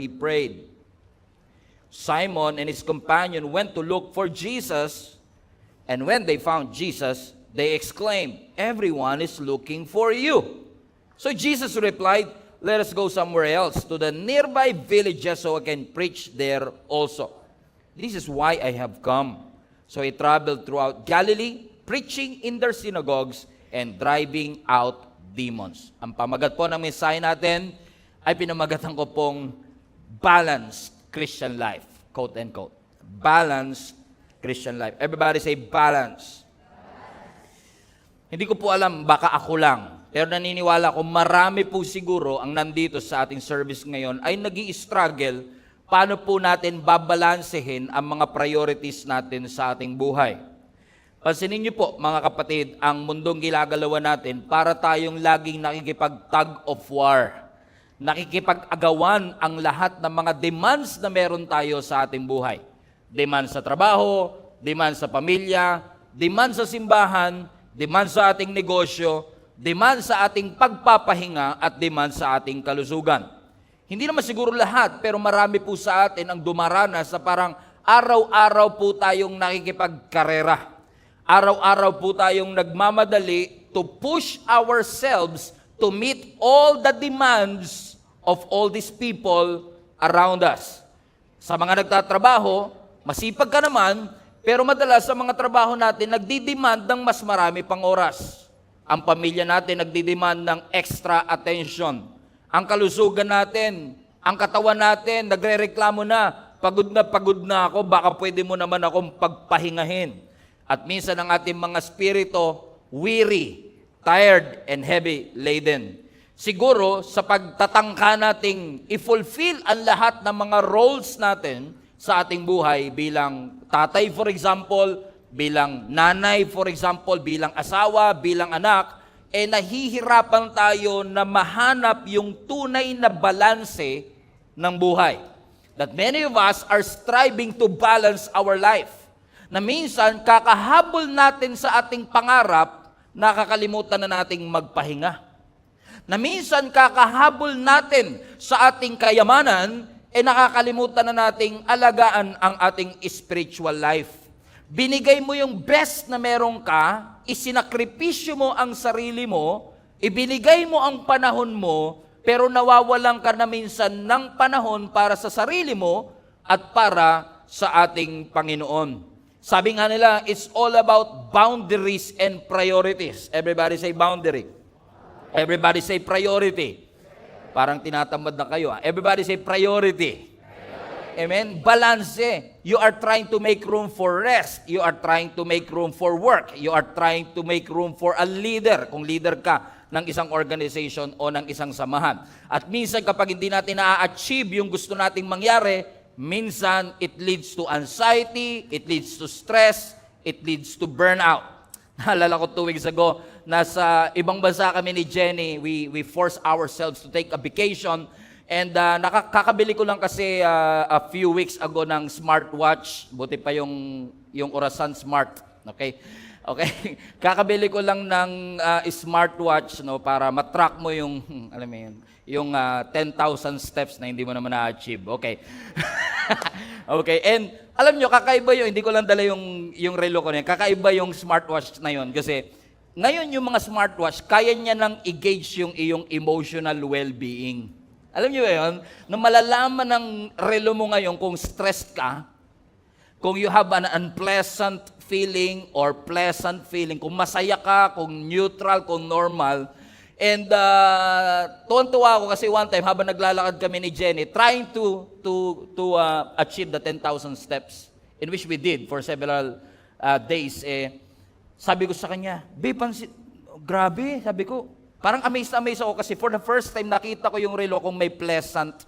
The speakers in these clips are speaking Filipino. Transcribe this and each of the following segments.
he prayed. Simon and his companion went to look for Jesus, and when they found Jesus, they exclaimed, "Everyone is looking for you." So Jesus replied, "Let us go somewhere else, to the nearby villages, so I can preach there also. This is why I have come." So he traveled throughout Galilee, preaching in their synagogues and driving out demons. Ang pamagat po ng mensahe natin ay pinamagatan ko pong balanced Christian life. Quote and quote. Balanced Christian life. Everybody say balance. Hindi ko po alam, baka ako lang. Pero naniniwala ko marami po siguro ang nandito sa ating service ngayon ay nag-i-struggle paano po natin babalansehin ang mga priorities natin sa ating buhay. Pansinin niyo po mga kapatid, ang mundong ginagalawan natin para tayong laging nakikipag-tug of war. Nakikipag-agawan ang lahat ng mga demands na meron tayo sa ating buhay. Demand sa trabaho, demand sa pamilya, demand sa simbahan, demand sa ating negosyo, demand sa ating pagpapahinga at demand sa ating kalusugan. Hindi naman siguro lahat, pero marami po sa atin ang dumaranas sa parang araw-araw po tayong nakikipagkarera. Araw-araw po tayong nagmamadali to push ourselves to meet all the demands of all these people around us. Sa mga nagtatrabaho, masipag ka naman, pero madalas sa mga trabaho natin, nagdidemand ng mas marami pang oras. Ang pamilya natin nagdidemand ng extra attention. Ang kalusugan natin, ang katawan natin, nagrereklamo na pagod na ako, baka pwede mo naman akong pagpahingahin. At minsan ang ating mga spirito, weary, tired, and heavy laden. Siguro, sa pagtatangka nating i-fulfill ang lahat ng mga roles natin sa ating buhay bilang tatay, for example, bilang nanay, for example, bilang asawa, bilang anak, nahihirapan tayo na mahanap yung tunay na balanse ng buhay. That many of us are striving to balance our life. Na minsan, kakahabol natin sa ating pangarap, nakakalimutan na nating magpahinga. Na minsan, kakahabol natin sa ating kayamanan, nakakalimutan na nating alagaan ang ating spiritual life. Binigay mo yung best na meron ka, isinakripisyo mo ang sarili mo, ibinigay mo ang panahon mo, pero nawawalan ka na minsan ng panahon para sa sarili mo at para sa ating Panginoon. Sabi nga nila, it's all about boundaries and priorities. Everybody say boundary. Everybody say priority. Parang tinatamad na kayo. Everybody say priority. Amen? Balance. You are trying to make room for rest. You are trying to make room for work. You are trying to make room for a leader. Kung leader ka ng isang organization o ng isang samahan. At minsan kapag hindi natin na-achieve yung gusto nating mangyari, minsan it leads to anxiety, it leads to stress, it leads to burnout. Naalala ko 2 weeks ago, nasa ibang bansa kami ni Jenny, we force ourselves to take a vacation. And nakakabili ko lang kasi a few weeks ago ng smartwatch. Buti pa yung orasan smart. Okay? Okay? Kakabili ko lang ng smartwatch no, para matrack mo yung, alam mo yun, yung 10,000 steps na hindi mo naman na-achieve. Okay? Okay. And alam nyo, kakaiba yun. Hindi ko lang dala yung relo ko na yun. Kakaiba yung smartwatch na yun. Kasi ngayon yung mga smartwatch, kaya niya nang i-gauge yung iyong emotional well-being. Alam niyo ba yun? Na malalaman ng relo mo ngayon kung stressed ka, kung you have an unpleasant feeling or pleasant feeling, kung masaya ka, kung neutral, kung normal. And tuwan-tuwa ako kasi one time habang naglalakad kami ni Jenny, trying to achieve the 10,000 steps, in which we did for several days. Sabi ko sa kanya, grabe, sabi ko, parang amazed ako kasi for the first time nakita ko yung relo kung may pleasant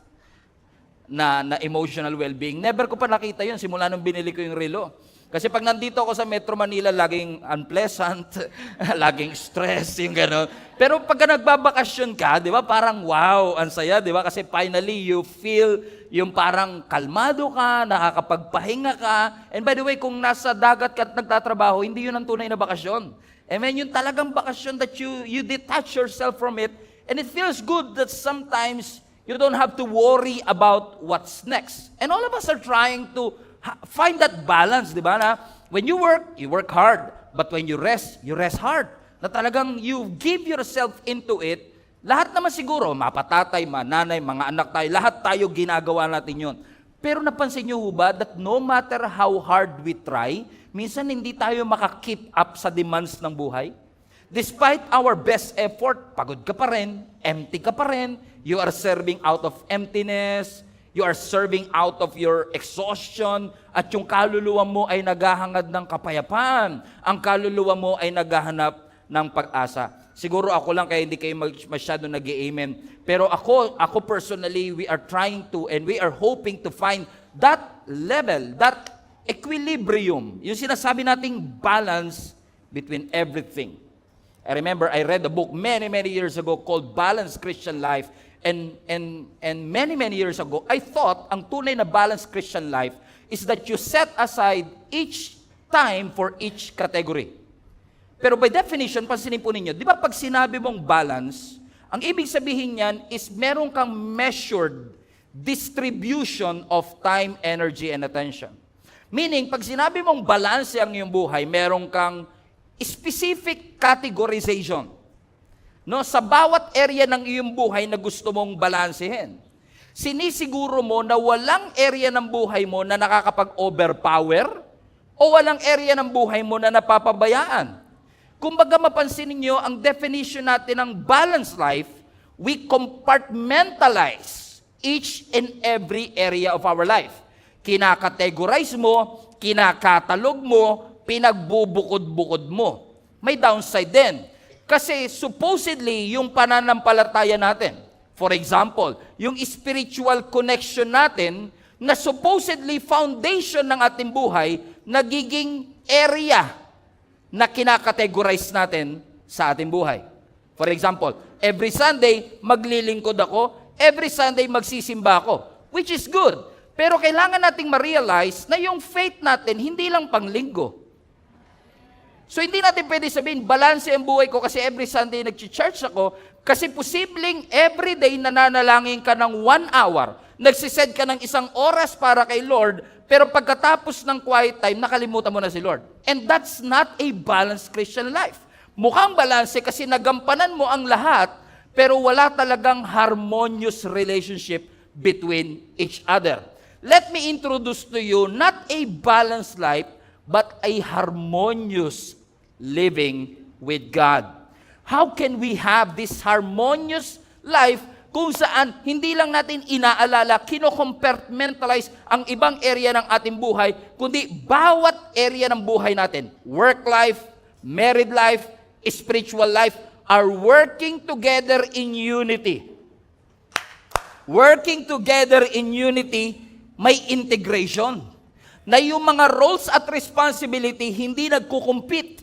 na emotional well-being. Never ko pa nakita yun simula nung binili ko yung relo. Kasi pag nandito ako sa Metro Manila, laging unpleasant, laging stress, yung gano'n. Pero pagka nagbabakasyon ka, di ba, parang wow, ang saya, di ba? Kasi finally, you feel yung parang kalmado ka, nakakapagpahinga ka. And by the way, kung nasa dagat ka at nagtatrabaho, hindi yun ang tunay na bakasyon. Amen, yung talagang bakasyon that you detach yourself from it. And it feels good that sometimes You don't have to worry about what's next. And all of us are trying to find that balance, di ba? Na when you work hard. But when you rest hard. Na talagang you give yourself into it. Lahat naman siguro, mapatatay, mananay, mga anak tayo, lahat tayo ginagawa natin yun. Pero napansin nyo ba that no matter how hard we try, minsan hindi tayo makakip up sa demands ng buhay? Despite our best effort, pagod ka pa rin, empty ka pa rin, you are serving out of emptiness, you are serving out of your exhaustion, at yung kaluluwa mo ay naghahangad ng kapayapaan. Ang kaluluwa mo ay naghahanap ng pag-asa. Siguro ako lang kaya hindi kayo masyado nag-amen. Pero ako personally, we are trying to and we are hoping to find that level, that equilibrium. Yung sinasabi nating balance between everything. I remember I read a book many years ago called Balanced Christian Life. And many years ago, I thought ang tunay na balanced Christian life is that you set aside each time for each category. Pero by definition, pansinin po ninyo, di ba pag sinabi mong balance, ang ibig sabihin niyan is meron kang measured distribution of time, energy, and attention. Meaning, pag sinabi mong balance ang iyong buhay, meron kang specific categorization. No, sa bawat area ng iyong buhay na gusto mong balansehin. Sinisiguro mo na walang area ng buhay mo na nakakapag-overpower o walang area ng buhay mo na napapabayaan. Kumbaga mapansin niyo ang definition natin ng balanced life, we compartmentalize each and every area of our life. Kinakategorize mo, kinakatalog mo, pinagbubukod-bukod mo. May downside din. Kasi supposedly, yung pananampalataya natin, for example, yung spiritual connection natin, na supposedly foundation ng ating buhay, nagiging area na kinakategorize natin sa ating buhay. For example, every Sunday, maglilingkod ako, every Sunday, magsisimba ako, which is good. Pero kailangan nating ma-realize na yung faith natin, hindi lang panglinggo. So hindi natin pwede sabihin, balanse ang buhay ko kasi every Sunday nag-church ako, kasi posibleng everyday nananalangin ka ng 1 hour, nagsised ka ng 1 oras para kay Lord, pero pagkatapos ng quiet time, nakalimutan mo na si Lord. And that's not a balanced Christian life. Mukhang balanse kasi nagampanan mo ang lahat, pero wala talagang harmonious relationship between each other. Let me introduce to you not a balanced life, but a harmonious living with God. How can we have this harmonious life kung saan hindi lang natin inaalala, kino-compartmentalize ang ibang area ng ating buhay, kundi bawat area ng buhay natin, work life, married life, spiritual life, are working together in unity. Working together in unity, may integration. Na yung mga roles at responsibility hindi nagkukumpit.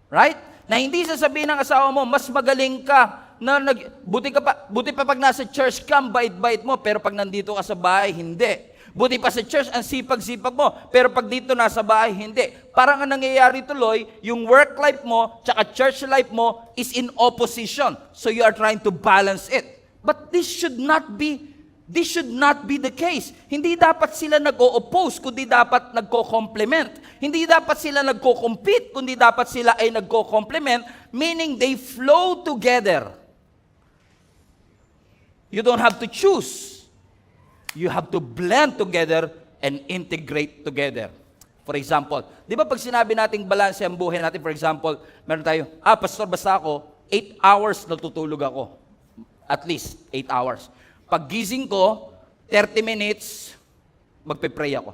Right? Na hindi sasabihin ng asawa mo, mas magaling ka, buti pa pag nasa church ka, bait-bait mo, pero pag nandito ka sa bahay, hindi. Buti pa sa church, ang sipag-sipag mo, pero pag dito nasa bahay, hindi. Parang ang nangyayari tuloy, yung work life mo, tsaka church life mo, is in opposition. So you are trying to balance it. But this should not be the case. Hindi dapat sila nag-o-oppose, kundi dapat nagko-complement. Hindi dapat sila nagko-compete, kundi dapat sila ay nagko-complement, meaning they flow together. You don't have to choose. You have to blend together and integrate together. For example, di ba pag sinabi nating balanse ang buhay natin, for example, meron tayo, pastor, basta ako, 8 hours natutulog ako. At least 8 hours. Pag gising ko, 30 minutes, magpe-pray ako.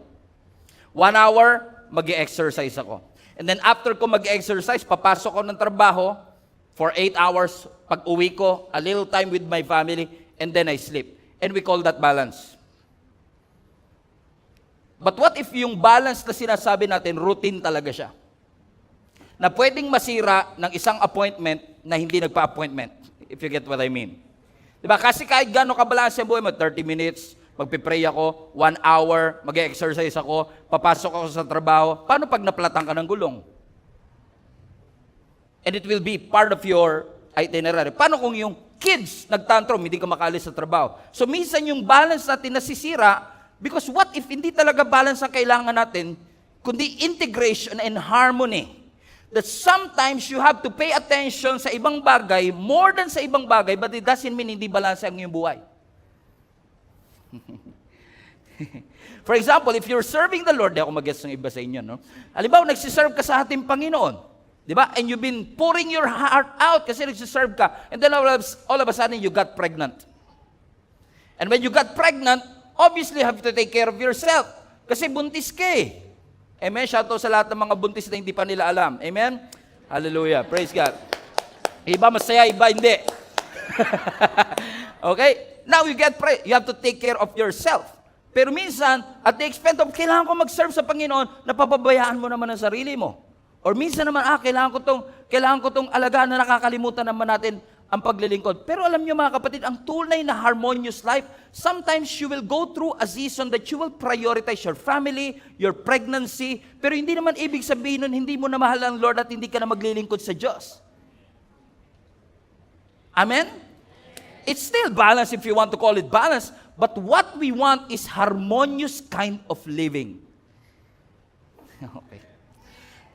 1 hour, mag-exercise ako. And then after ko mag-exercise, papasok ko ng trabaho for 8 hours. Pag uwi ko, a little time with my family, and then I sleep. And we call that balance. But what if yung balance na sinasabi natin, routine talaga siya? Na pwedeng masira ng isang appointment na hindi nagpa-appointment. If you get what I mean. Diba? Kasi kahit gano'ng kabalanse ang buhay mo, 30 minutes, magpipray ako, 1 hour, mag-exercise ako, papasok ako sa trabaho. Paano pag naplatang ka ng gulong? And it will be part of your itinerary. Paano kung yung kids nagtantrum, hindi ka makaalis sa trabaho? So minsan yung balance natin nasisira because what if hindi talaga balance ang kailangan natin, kundi integration and harmony. That sometimes you have to pay attention sa ibang bagay more than sa ibang bagay, but it doesn't mean hindi balance ang iyong buhay. For example, if you're serving the Lord, di ako mag-guess ng iba sa inyo, no? Halimbawa, nagsiserve ka sa ating Panginoon, di ba? And you've been pouring your heart out kasi nagsiserve ka, and then all of a sudden, you got pregnant. And when you got pregnant, obviously, you have to take care of yourself. Kasi buntis ka eh. Amen? Shout out sa lahat ng mga buntis na hindi pa nila alam. Amen? Hallelujah. Praise God. Iba masaya, iba hindi. Okay? Now you have to take care of yourself. Pero minsan, at the expense of, kailangan ko mag-serve sa Panginoon, napapabayaan mo naman ang sarili mo. Or minsan naman, kailangan ko tong alagaan na nakakalimutan naman natin ang paglilingkod. Pero alam niyo mga kapatid, ang tunay na harmonious life, sometimes you will go through a season that you will prioritize your family, your pregnancy, pero hindi naman ibig sabihin nun, hindi mo na mahal ang Lord at hindi ka na maglilingkod sa Diyos. Amen? It's still balance if you want to call it balance, but what we want is harmonious kind of living. Okay.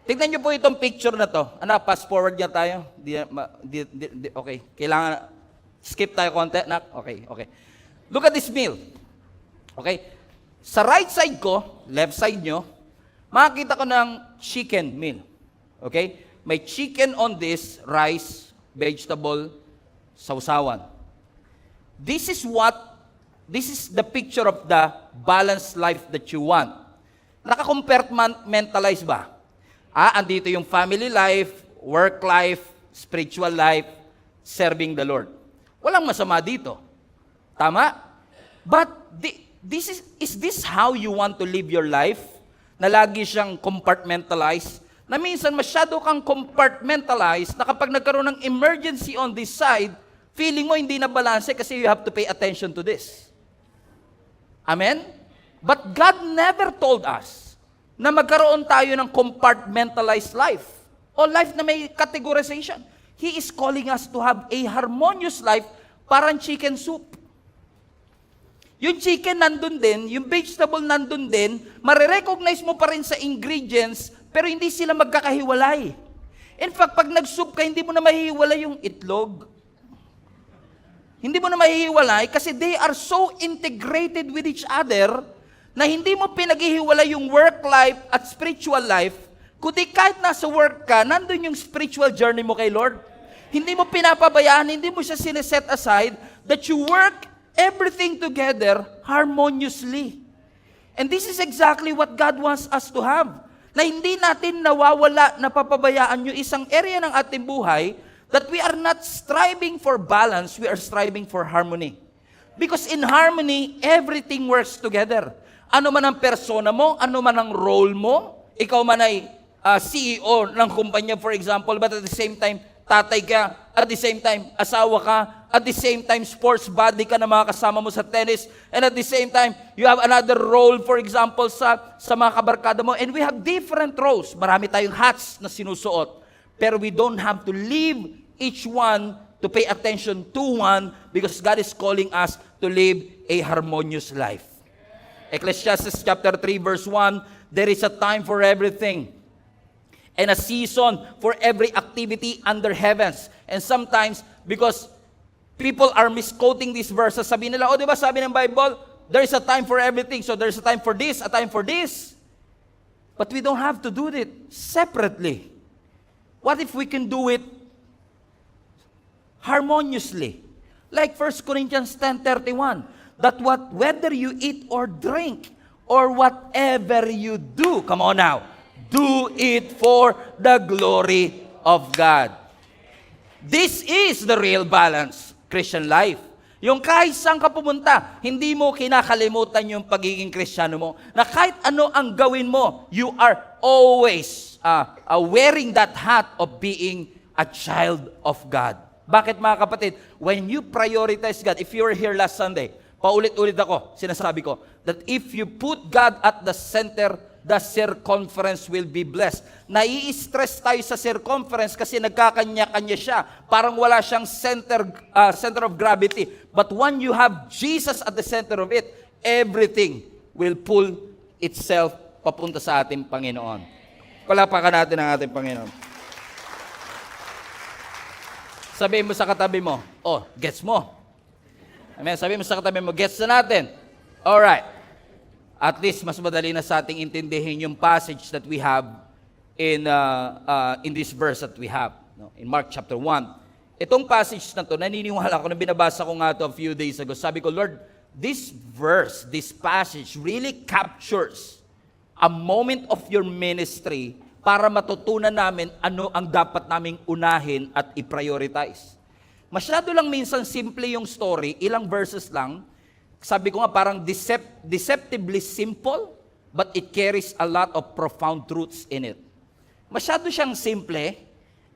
Tignan niyo po itong picture na to. Pass forward niya tayo. Okay. Kailangan, skip tayo konti. Okay. Look at this meal. Okay. Sa right side ko, left side nyo, makikita ko ng chicken meal. Okay. May chicken on this, rice, vegetable, sausawan. This is the picture of the balanced life that you want. Naka-compartmentalize ba? Andito yung family life, work life, spiritual life, serving the Lord. Walang masama dito. Tama? But is this how you want to live your life? Na lagi siyang compartmentalized? Na minsan masyado kang compartmentalized na kapag nagkaroon ng emergency on this side, feeling mo hindi na balance kasi you have to pay attention to this. Amen? But God never told us na magkaroon tayo ng compartmentalized life o life na may categorization. He is calling us to have a harmonious life, parang chicken soup. Yung chicken nandun din, yung vegetable nandun din, marirecognize mo pa rin sa ingredients, pero hindi sila magkakahiwalay. In fact, pag nag-soup ka, hindi mo na mahihiwalay yung itlog. Hindi mo na mahihiwalay kasi they are so integrated with each other na hindi mo pinaghihiwalay yung work life at spiritual life, kundi kahit nasa work ka, nandun yung spiritual journey mo kay Lord. Hindi mo pinapabayaan, hindi mo siya sineset aside, that you work everything together harmoniously. And this is exactly what God wants us to have. Na hindi natin nawawala, napapabayaan yung isang area ng ating buhay, that we are not striving for balance, we are striving for harmony. Because in harmony, everything works together. Ano man ang persona mo, ano man ang role mo, ikaw man ay CEO ng kumpanya, for example, but at the same time, tatay ka, at the same time, asawa ka, at the same time, sports buddy ka na mga kasama mo sa tennis, and at the same time, you have another role, for example, sa mga kabarkada mo, and we have different roles. Marami tayong hats na sinusuot, pero we don't have to leave each one to pay attention to one because God is calling us to live a harmonious life. Ecclesiastes chapter 3 verse 1, there is a time for everything and a season for every activity under heavens. And sometimes, because people are misquoting these verses, sabi nila, di ba sabi ng Bible, there is a time for everything, so there's a time for this, a time for this. But we don't have to do it separately. What if we can do it harmoniously? Like 1 Corinthians 10:31, that whether you eat or drink, or whatever you do, come on now, do it for the glory of God. This is the real balance, Christian life. Yung kahit saan ka pumunta, hindi mo kinakalimutan yung pagiging Kristiyano mo. Na kahit ano ang gawin mo, you are always wearing that hat of being a child of God. Bakit mga kapatid? When you prioritize God, if you were here last Sunday, paulit-ulit ako, sinasabi ko, that if you put God at the center, the circumference will be blessed. Nai-stress tayo sa circumference kasi nagkakanya-kanya siya. Parang wala siyang center of gravity. But when you have Jesus at the center of it, everything will pull itself papunta sa ating Panginoon. Palapakan natin ang ating Panginoon. Sabihin mo sa katabi mo, oh, gets mo. Amen. Sabihin mo sa katabi mo, gets na natin. Alright. At least mas madali na sa ating intindihin yung passage that we have in this verse that we have, no? In Mark chapter 1. Itong passage na to, naniniwala ko na binabasa ko nga to a few days ago. Sabi ko, Lord, this verse, this passage really captures a moment of your ministry para matutunan namin ano ang dapat naming unahin at i-prioritize. Masyado lang minsan simple yung story, ilang verses lang. Sabi ko nga parang deceptively simple, but it carries a lot of profound truths in it. Masyado siyang simple,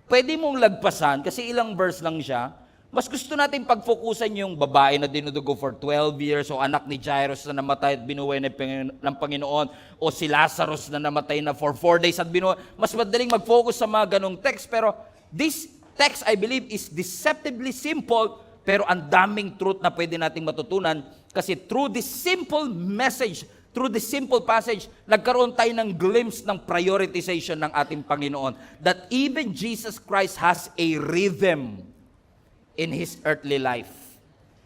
pwede mong lagpasan kasi ilang verse lang siya. Mas gusto natin pagfokusan yung babae na dinudugo for 12 years o anak ni Jairus na namatay at binuhay ng Panginoon o si Lazarus na namatay na for 4 days at binuhay. Mas madaling mag-focus sa mga ganong text. Pero this text, I believe, is deceptively simple pero ang daming truth na pwede nating matutunan kasi through this simple message, through this simple passage, nagkaroon tayo ng glimpse ng prioritization ng ating Panginoon. That even Jesus Christ has a rhythm in His earthly life.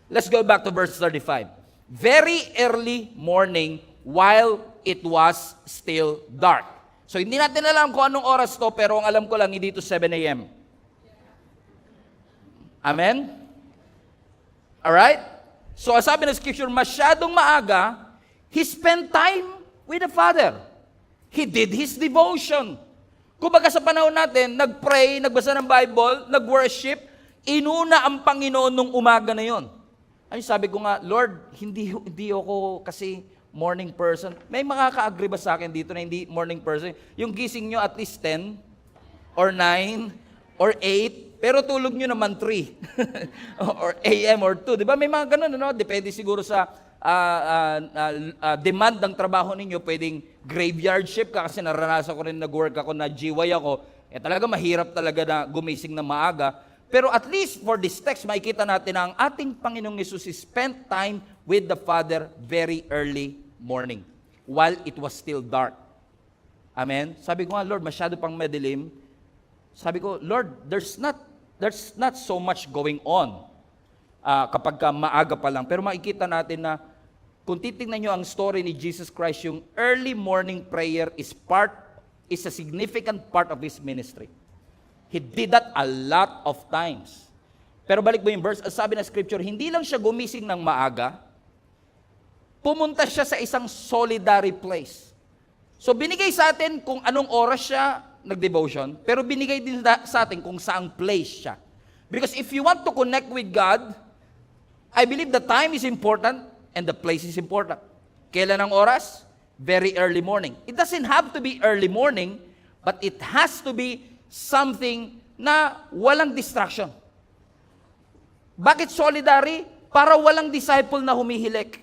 Let's go back to verse 35. Very early morning while it was still dark. So hindi natin alam kung anong oras to, pero ang alam ko lang, hindi to 7 a.m. Amen? Alright? So sabi ng scripture, masyadong maaga, He spent time with the Father. He did His devotion. Kumbaga sa panahon natin, nag-pray, nagbasa ng Bible, nag-worship, inuna ang Panginoon nung umaga na yon. Ay sabi ko nga, Lord, hindi ako kasi morning person. May makaka-agree ba sa akin dito na hindi morning person? Yung gising nyo at least 10 or 9 or 8, pero tulog nyo naman 3 or AM or 2. Di ba? May mga ganun, no? Depende siguro sa demand ng trabaho ninyo. Pwedeng graveyard shift ka kasi naranasan ko rin nag-work ako na GY ako. Talaga mahirap talaga na gumising na maaga. Pero at least for this text, makikita natin na ang ating Panginoong Yesus spent time with the Father very early morning while it was still dark. Amen? Sabi ko nga, Lord, masyado pang madilim. Sabi ko, Lord, there's not so much going on kapag maaga pa lang. Pero makikita natin na kung titingnan nyo ang story ni Jesus Christ, yung early morning prayer is a significant part of His ministry. He did that a lot of times. Pero balik mo yung verse, sabi na scripture, hindi lang siya gumising ng maaga, pumunta siya sa isang solitary place. So binigay sa atin kung anong oras siya nag-devotion, pero binigay din sa atin kung saang place siya. Because if you want to connect with God, I believe the time is important and the place is important. Kailan ang oras? Very early morning. It doesn't have to be early morning, but it has to be something na walang distraction. Bakit solitary? Para walang disciple na humihilik.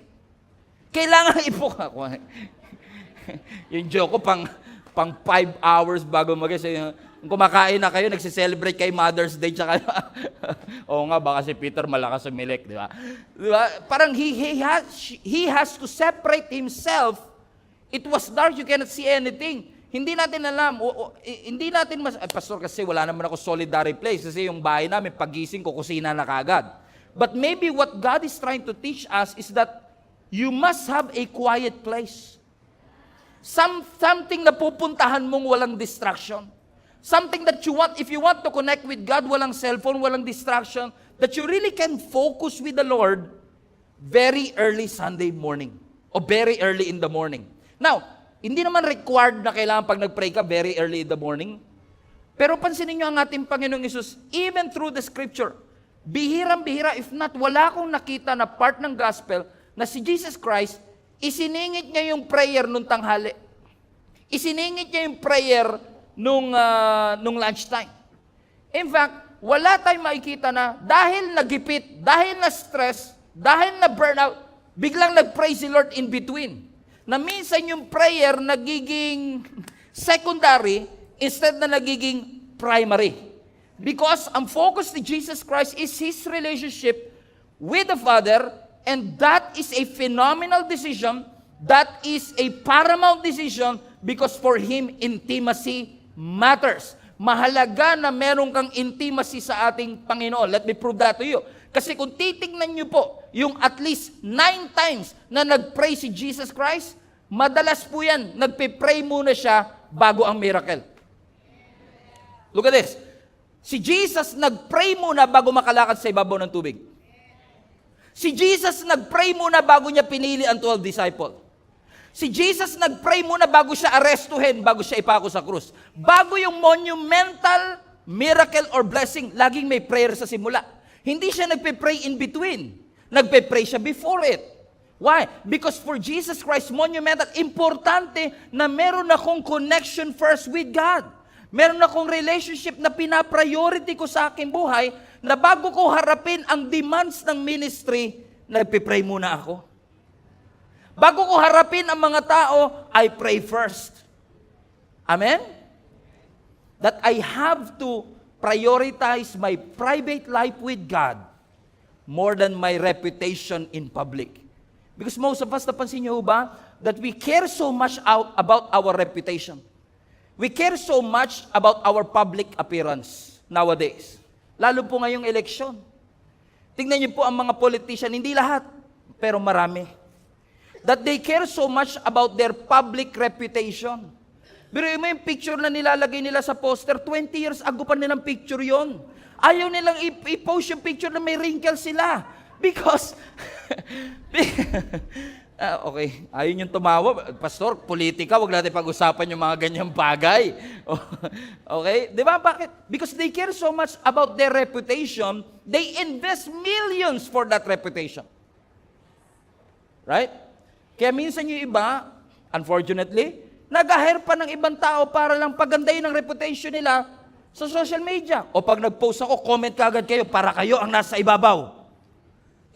Kailangan yung joke ko, pang 5 hours bago mag-isa. Kumakain na kayo, nagse-celebrate kay Mother's Day, tsaka, oo nga, baka si Peter malakas umilik, di ba? Di ba? Parang he has to separate himself. It was dark, you cannot see anything. Hindi natin alam, hindi natin Pastor, kasi wala naman ako solitary place, kasi yung bahay namin, pagising ko, kusina na kagad. But maybe what God is trying to teach us is that you must have a quiet place. Something na pupuntahan mong walang distraction. Something that you want, if you want to connect with God, walang cellphone, walang distraction, that you really can focus with the Lord very early Sunday morning, o very early in the morning. Now, hindi naman required na kailangan pag nag-pray ka very early in the morning. Pero pansinin nyo ang ating Panginoong Yesus, even through the scripture, bihirang-bihira, if not, wala akong nakita na part ng gospel na si Jesus Christ, isiningit niya yung prayer nung tanghali. Isiningit niya yung prayer nung lunchtime. In fact, wala tayong makikita na dahil nagipit, dahil na stress, dahil na burnout, biglang nag-pray si Lord in between. na minsan yung prayer nagiging secondary instead na nagiging primary. Because ang focus ni Jesus Christ is His relationship with the Father, and that is a phenomenal decision. That is a paramount decision because for Him, intimacy matters. Mahalaga na meron kang intimacy sa ating Panginoon. Let me prove that to you. Kasi kung titignan niyo po, yung at least 9 times na nag-pray si Jesus Christ, madalas po yan, nagpe-pray muna siya bago ang miracle. Look at this. Si Jesus nag-pray muna bago makalakad sa ibabaw ng tubig. Si Jesus nag-pray muna bago niya pinili ang 12 disciples. Si Jesus nag-pray muna bago siya arestuhin, bago siya ipako sa krus. Bago yung monumental miracle or blessing, laging may prayer sa simula. Hindi siya nagpe-pray in between. Nagpe-pray siya before it. Why? Because for Jesus Christ, monumental, importante na meron akong connection first with God. Meron akong relationship na pinapriority ko sa aking buhay, na bago ko harapin ang demands ng ministry, nagpe-pray muna ako. Bago ko harapin ang mga tao, I pray first. Amen? That I have to prioritize my private life with God more than my reputation in public. Because most of us, napansin niyo ba, that we care so much about our reputation. We care so much about our public appearance nowadays. Lalo po ngayong eleksyon. Tingnan niyo po ang mga politician, hindi lahat, pero marami. That they care so much about their public reputation. Pero mo yung picture na nilalagay nila sa poster, 20 years ago pa nilang picture yon. Ayaw nilang i-post yung picture na may wrinkles sila. Because, okay, ayun yung tumawa. Pastor, politika, wag natin pag-usapan yung mga ganyang bagay. Okay? Di ba? Bakit? Because they care so much about their reputation, they invest millions for that reputation. Right? Kaya minsan yung iba, unfortunately, nag-hire pa ng ibang tao para lang pagandahin ang reputation nila sa social media. O pag nag-post ako, comment kagad kayo para kayo ang nasa ibabaw.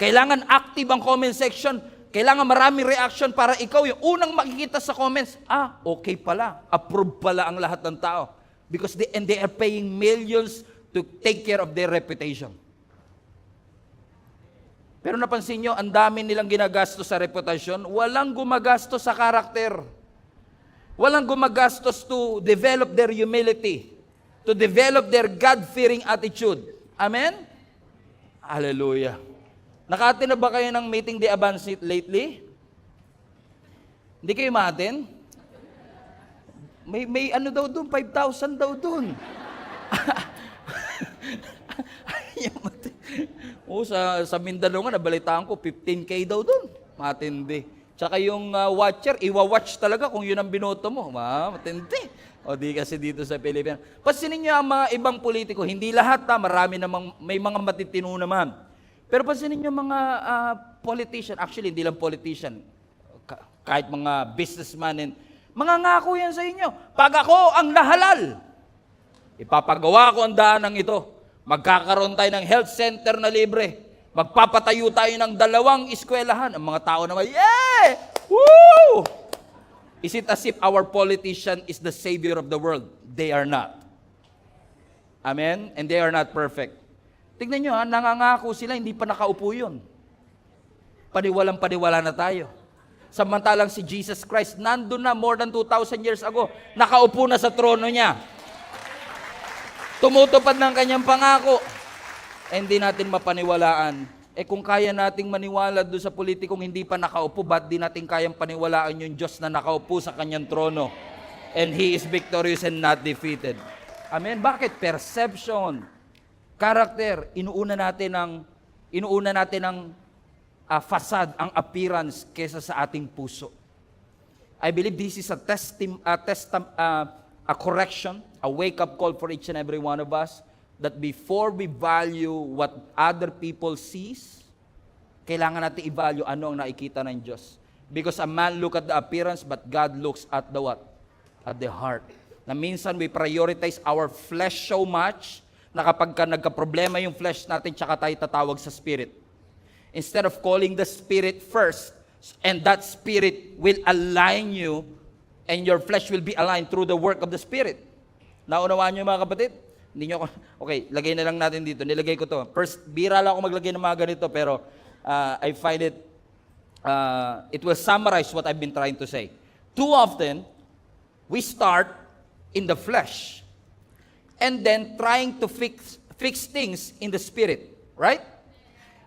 Kailangan active ang comment section. Kailangan maraming reaction para ikaw yung unang makikita sa comments. Okay pala. Approve pala ang lahat ng tao. Because they are paying millions to take care of their reputation. Pero napansin nyo, ang dami nilang ginagastos sa reputasyon, walang gumagastos sa karakter. Walang gumagastos to develop their humility, to develop their God-fearing attitude. Amen? Hallelujah. Naka-attend na ba kayo ng meeting de Abansit lately? Hindi kayo ma-attend? May ano daw doon, 5,000 daw doon. sa Mindanao nga, nabalitaan ko, 15K daw doon. Matindi. Tsaka yung watcher, iwa-watch talaga kung yun ang binoto mo. Matindi. O di kasi dito sa Pilipinas. Pansinin niyo ang mga ibang politiko, hindi lahat marami namang, may mga matitino naman. Pero pansinin niyo mga politician, actually hindi lang politician, kahit mga businessman, mga ngako yan sa inyo. Pag ako ang nahalal, ipapagawa ko ang daanang ito. Magkakaroon tayo ng health center na libre. Magpapatayo tayo ng 2 eskwelahan. Ang mga tao naman, yeah! Woo! Is it as if our politician is the savior of the world? They are not. Amen? And they are not perfect. Tignan nyo nangangako sila, hindi pa nakaupo yun. Paniwalang-paniwala na tayo. Samantalang si Jesus Christ, nandun na more than 2,000 years ago, nakaupo na sa trono niya. Tumutupad ng kanyang pangako. Hindi natin mapaniwalaan. Kung kaya nating maniwala doon sa politikong hindi pa nakaupo, ba't di natin kayang paniwalaan yung Diyos na nakaupo sa kanyang trono? And He is victorious and not defeated. Amen? Bakit? Perception, character, inuuna natin ang facade, ang appearance kesa sa ating puso. I believe this is a correction, a wake-up call for each and every one of us, that before we value what other people sees, kailangan natin i-value ano ang nakikita ng Diyos. Because a man look at the appearance, but God looks at the what? At the heart. Na minsan we prioritize our flesh so much, na kapag nagka-problema yung flesh natin, tsaka tayo tatawag sa spirit. Instead of calling the spirit first, And that Spirit will align you and your flesh will be aligned through the work of the Spirit. Naunawaan niyo mga kapatid? Hindi niyo ako, okay, lagay na lang natin dito. Nilagay ko to. First, bira lang ako maglagay ng mga ganito, pero I find it will summarize what I've been trying to say. Too often, we start in the flesh and then trying to fix things in the Spirit, right?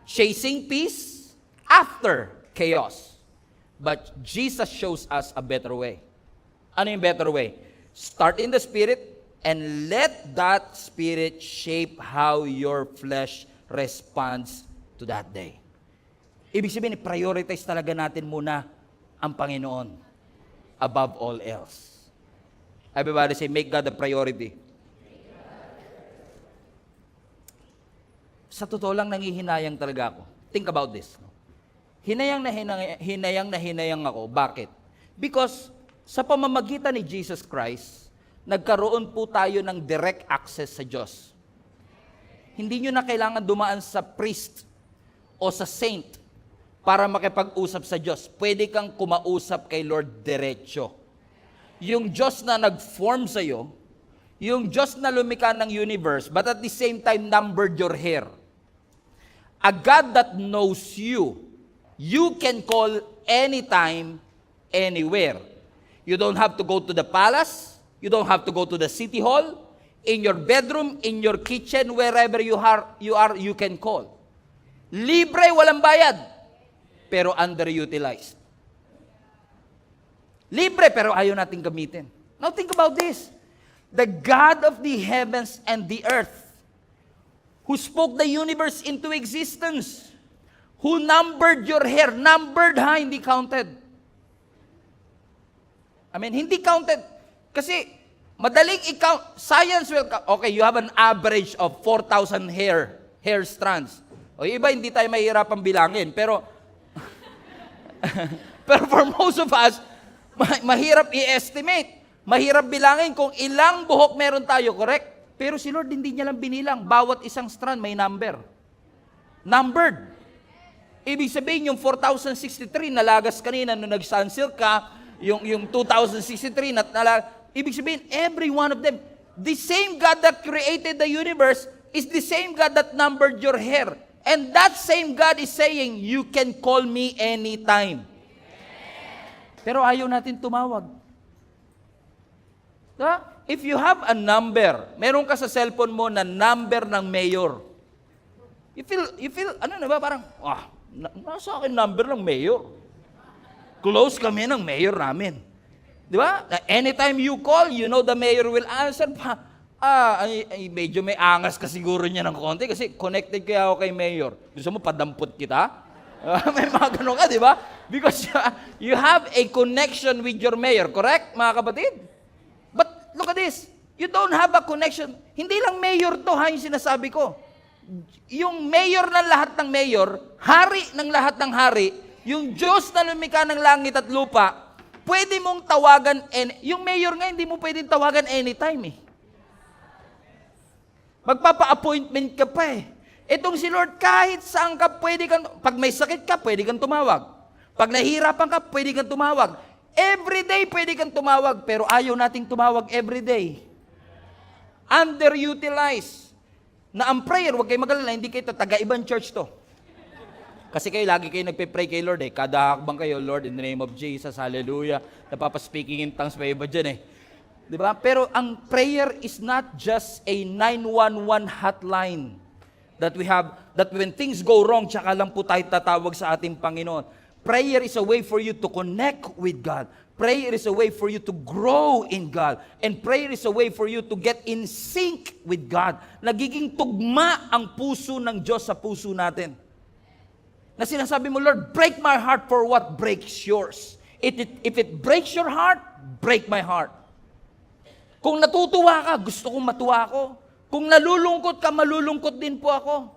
Chasing peace after chaos. But Jesus shows us a better way. Ano yung better way? Start in the Spirit and let that Spirit shape how your flesh responds to that day. Ibig sabihin, prioritize talaga natin muna ang Panginoon above all else. Everybody say, make God a priority. Sa totoo lang, nangihinayang talaga ako. Think about this. Hinayang na hinayang ako. Bakit? Because sa pamamagitan ni Jesus Christ, nagkaroon po tayo ng direct access sa Diyos. Hindi nyo na kailangan dumaan sa priest o sa saint para makipag-usap sa Diyos. Pwede kang kumausap kay Lord diretso. Yung Diyos na nag-form sa'yo, yung Diyos na lumikha ng universe, but at the same time numbered your hair. A God that knows you, you can call anytime, anywhere. You don't have to go to the palace. You don't have to go to the city hall. In your bedroom, in your kitchen, wherever you are, you can call. Libre, walang bayad. Pero underutilized. Libre, pero ayaw natin gamitin. Now think about this. The God of the heavens and the earth, who spoke the universe into existence, who numbered your hair. Numbered ha, hindi counted. I mean, hindi counted. Kasi, madaling i-count. Science will count. Okay, you have an average of 4,000 hair strands. O iba, hindi tayo mahihirapang bilangin. Pero, pero for most of us, mahirap i-estimate. Mahirap bilangin kung ilang buhok meron tayo, correct? Pero si Lord, hindi niya lang binilang. Bawat isang strand may number. Numbered. Ibig sabihin, yung 4,063 nalagas kanina nung nag-sunsilk ka, yung 2063 ibig sabihin, every one of them, the same God that created the universe is the same God that numbered your hair. And that same God is saying, you can call me anytime. Pero ayaw natin tumawag. Diba? If you have a number, meron ka sa cellphone mo na number ng mayor. You feel, ano na ba, parang, nasa akin number ng mayor. Close kami ng mayor namin. Di ba? Anytime you call, you know the mayor will answer. Medyo may angas ka siguro niya ng konti kasi connected kaya ako kay mayor. Gusto mo padampot kita? May mga ganun ka, di ba? Because you have a connection with your mayor, correct, mga kapatid? But look at this. You don't have a connection. Hindi lang mayor to, ha, yung sinasabi ko. Yung mayor ng lahat ng mayor, hari ng lahat ng hari, yung Diyos na lumikha ng langit at lupa, pwede mong tawagan, yung mayor nga, hindi mo pwedeng tawagan anytime eh. Magpapa-appointment ka pa eh. Itong si Lord, kahit saan ka, pwede kang, pag may sakit ka, pwede kang tumawag. Pag nahihirapan ka, pwede kang tumawag. Every day, pwede kang tumawag, pero ayaw nating tumawag every day. Underutilized. Na ang prayer, huwag kayo mag-alala, hindi kayo taga-ibang church to. Kasi kayo, lagi kayo nagpe-pray kay Lord eh. Kada hakbang kayo, Lord, in the name of Jesus, hallelujah. Napapa-speaking in tongues pa iba dyan eh. Diba? Pero ang prayer is not just a 911 hotline that we have, that when things go wrong, tsaka lang po tayo tatawag sa ating Panginoon. Prayer is a way for you to connect with God. Prayer is a way for you to grow in God. And prayer is a way for you to get in sync with God. Nagiging tugma ang puso ng Diyos sa puso natin. Na sinasabi mo, Lord, break my heart for what breaks yours. If it breaks your heart, break my heart. Kung natutuwa ka, gusto kong matuwa ako. Kung nalulungkot ka, malulungkot din po ako.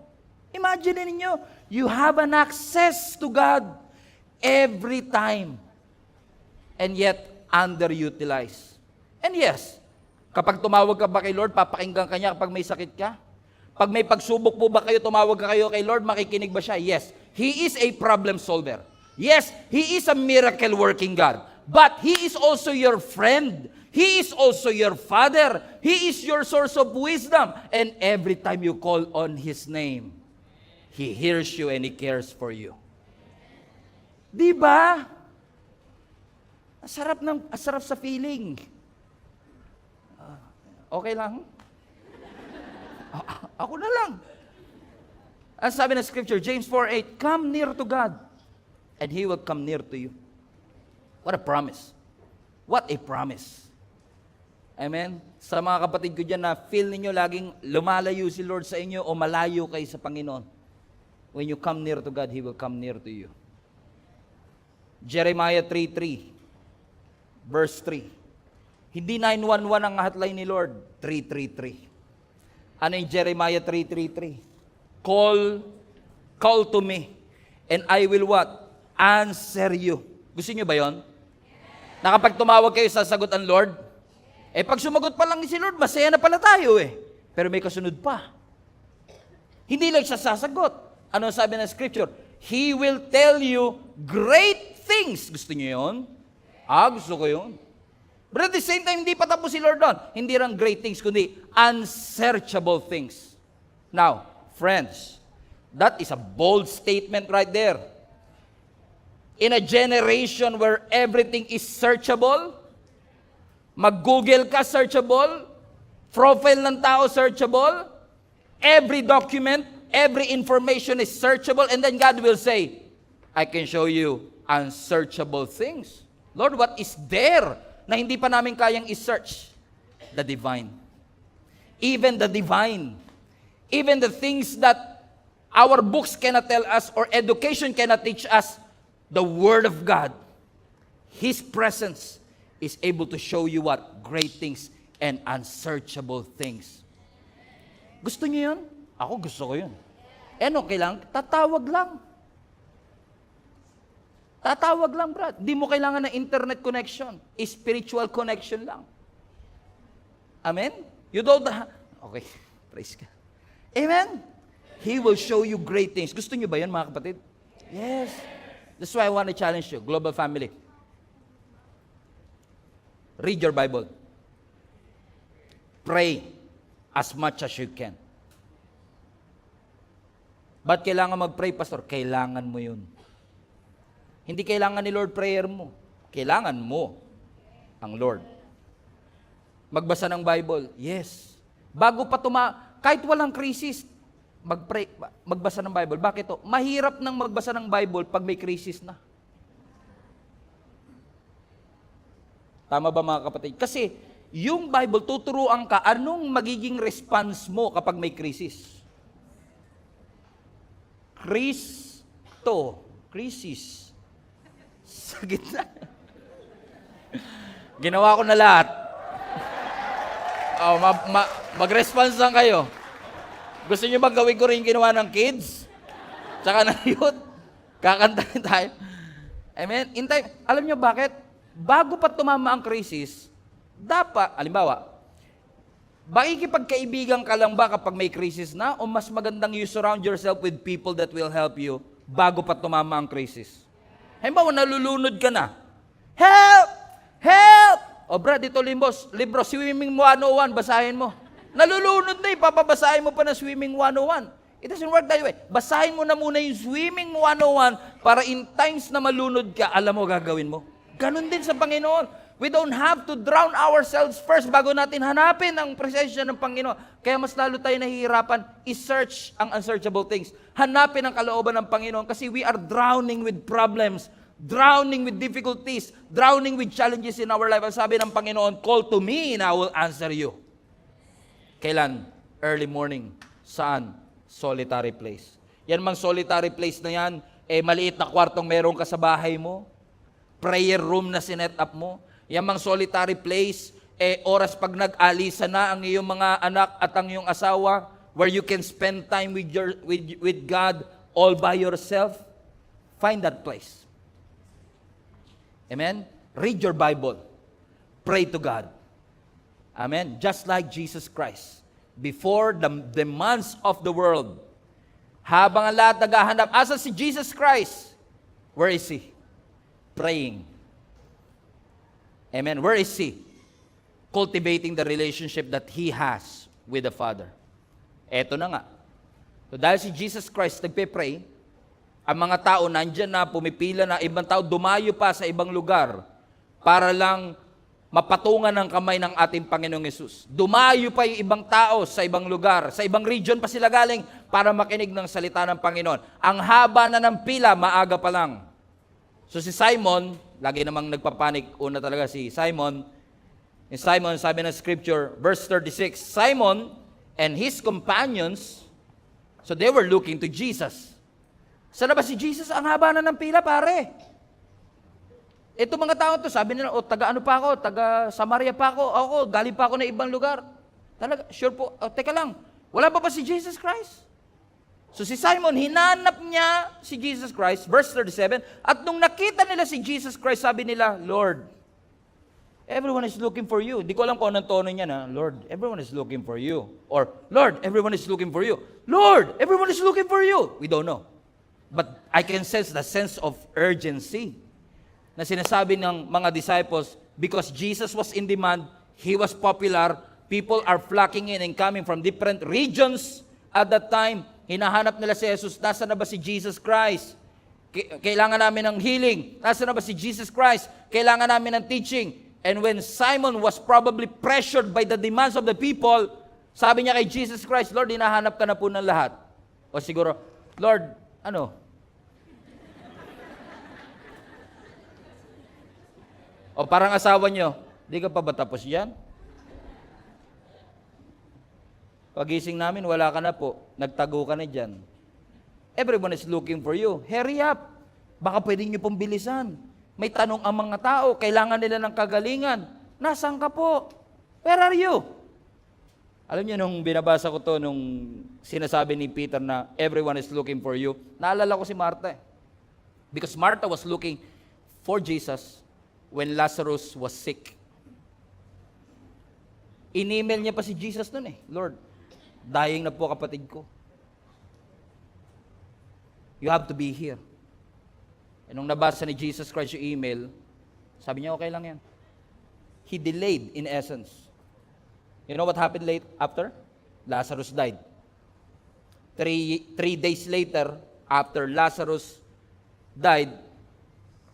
Imagine ninyo, you have an access to God every time. And yet, underutilized. And yes, kapag tumawag ka ba kay Lord, papakinggan ka niya kapag may sakit ka? Pag may pagsubok po ba kayo, tumawag ka kayo kay Lord, makikinig ba siya? Yes. He is a problem solver. Yes, He is a miracle-working God. But He is also your friend. He is also your Father. He is your source of wisdom. And every time you call on His name, He hears you and He cares for you. Di ba? Asarap sa feeling. Okay lang? Ako na lang. Ang sabi ng scripture, James 4:8, come near to God, and He will come near to you. What a promise. What a promise. Amen? Sa mga kapatid ko dyan na feel ninyo laging lumalayo si Lord sa inyo o malayo kayo sa Panginoon. When you come near to God, He will come near to you. Jeremiah 3:3, verse 3. Hindi 911 ang hotline ni Lord, 333. Ano yung Jeremiah 3:3? Call to me, and I will what? Answer you. Gusto niyo ba yon? Na kapag tumawag kayo, sasagot ang Lord? Pag sumagot pa lang ni si Lord, masaya na pala tayo Pero may kasunod pa. Hindi lang siya sasagot. Ano sabi ng scripture? He will tell you great things. Gusto niyo yon? Gusto ko yon. But at the same time, hindi pa tapos si Lord doon. Hindi lang great things, kundi unsearchable things. Now, friends, that is a bold statement right there. In a generation where everything is searchable, mag-Google ka, searchable, profile ng tao, searchable, every document, every information is searchable, and then God will say, I can show you unsearchable things. Lord, what is there na hindi pa namin kayang i-search? The divine. Even the divine. Even the things that our books cannot tell us or education cannot teach us, the Word of God, His presence is able to show you what? Great things and unsearchable things. Gusto niyo yun? Ako gusto ko yun. Okay lang? Tatawag lang. Tatawag lang, brad. Di mo kailangan ng internet connection. Spiritual connection lang. Amen? You don't Okay, praise God. Amen? He will show you great things. Gusto niyo ba yan, mga kapatid? Yes. That's why I want to challenge you, global family. Read your Bible. Pray as much as you can. Ba't kailangan mag-pray, Pastor? Kailangan mo yun. Hindi kailangan ni Lord prayer mo. Kailangan mo ang Lord. Magbasa ng Bible. Yes. Bago pa kahit walang krisis, mag-pray, magbasa ng Bible. Bakit to? Mahirap nang magbasa ng Bible pag may krisis na. Tama ba, mga kapatid? Kasi yung Bible, tuturuan ka anong magiging response mo kapag may krisis. Krisis. Sa gitna. Ginawa ko na lahat. Mag-response lang kayo. Gusto niyo bang gawin ko rin ginawa ng kids? Tsaka ng youth? Kakantahin tayo. Amen? In time, alam niyo bakit? Bago pa tumama ang krisis, dapat, halimbawa, makikipagkaibigan ka lang ba kapag may krisis na? O mas magandang you surround yourself with people that will help you bago pa tumama ang krisis? Halimbawa, nalulunod ka na. Help! Help! O brad, ito libro, Swimming 101, basahin mo. Nalulunod na papabasahin mo pa na Swimming 101. It doesn't work that way. Basahin mo na muna yung Swimming 101 para in times na malunod ka, alam mo gagawin mo. Ganon din sa Panginoon. We don't have to drown ourselves first bago natin hanapin ang presensya ng Panginoon. Kaya mas lalo tayo nahihirapan i-search ang unsearchable things. Hanapin ang kalooban ng Panginoon kasi we are drowning with problems, drowning with difficulties, drowning with challenges in our life. Ang sabi ng Panginoon, call to me and I will answer you. Kailan? Early morning. Saan? Solitary place. Yan mang solitary place na yan, maliit na kwartong meron ka sa bahay mo, prayer room na sinet up mo, yan mang solitary place, oras pag nag-alisa na ang iyong mga anak at ang iyong asawa, where you can spend time with God all by yourself, find that place. Amen? Read your Bible. Pray to God. Amen? Just like Jesus Christ. Before the demands of the world, habang ang lahat naghahanap, asa si Jesus Christ? Where is he? Praying. Amen. Where is he? Cultivating the relationship that he has with the Father. Eto na nga. So dahil si Jesus Christ nagpe-pray, ang mga tao nandyan na, pumipila na, ibang tao dumayo pa sa ibang lugar para lang mapatungan ng kamay ng ating Panginoong Yesus. Dumayo pa yung ibang tao sa ibang lugar, sa ibang region pa sila galing para makinig ng salita ng Panginoon. Ang haba na ng pila, maaga pa lang. So si Simon, lagi namang nagpapanik, una talaga si Simon. And Simon, sabi ng scripture, verse 36, Simon and his companions, so they were looking to Jesus. Saan na ba si Jesus? Ang haba na ng pila, pare. Ito mga tao to, sabi nila, taga ano pa ako, taga Samaria pa ako, galing pa ako na ibang lugar. Talaga, sure po, teka lang, wala pa si Jesus Christ? So si Simon, hinanap niya si Jesus Christ, verse 37, at nung nakita nila si Jesus Christ, sabi nila, Lord, everyone is looking for you. Hindi ko alam kung anong tono niya na, Lord, everyone is looking for you. Or, Lord, everyone is looking for you. Lord, everyone is looking for you. We don't know. But I can sense the sense of urgency na sinasabi ng mga disciples, because Jesus was in demand, He was popular, people are flocking in and coming from different regions at that time. Hinahanap nila si Jesus, nasa na ba si Jesus Christ? Kailangan namin ng healing. Nasa na ba si Jesus Christ? Kailangan namin ng teaching. And when Simon was probably pressured by the demands of the people, sabi niya kay Jesus Christ, Lord, hinahanap ka na po ng lahat. O siguro, Lord, ano? O parang asawa niyo, di ka pa ba tapos yan? Pagising namin, wala ka na po. Nagtago ka na dyan. Everyone is looking for you. Hurry up. Baka pwede niyo pong bilisan. May tanong ang mga tao. Kailangan nila ng kagalingan. Nasaan ka po? Where are you? Alam niyo, nung binabasa ko to, nung sinasabi ni Peter na everyone is looking for you, naalala ko si Martha. Because Martha was looking for Jesus when Lazarus was sick. In-email niya pa si Jesus nun Lord, dying na po kapatid ko. You have to be here. And nung nabasa ni Jesus Christ yung email, sabi niya, okay lang yan. He delayed in essence. You know what happened late after? Lazarus died. Three days later, after Lazarus died,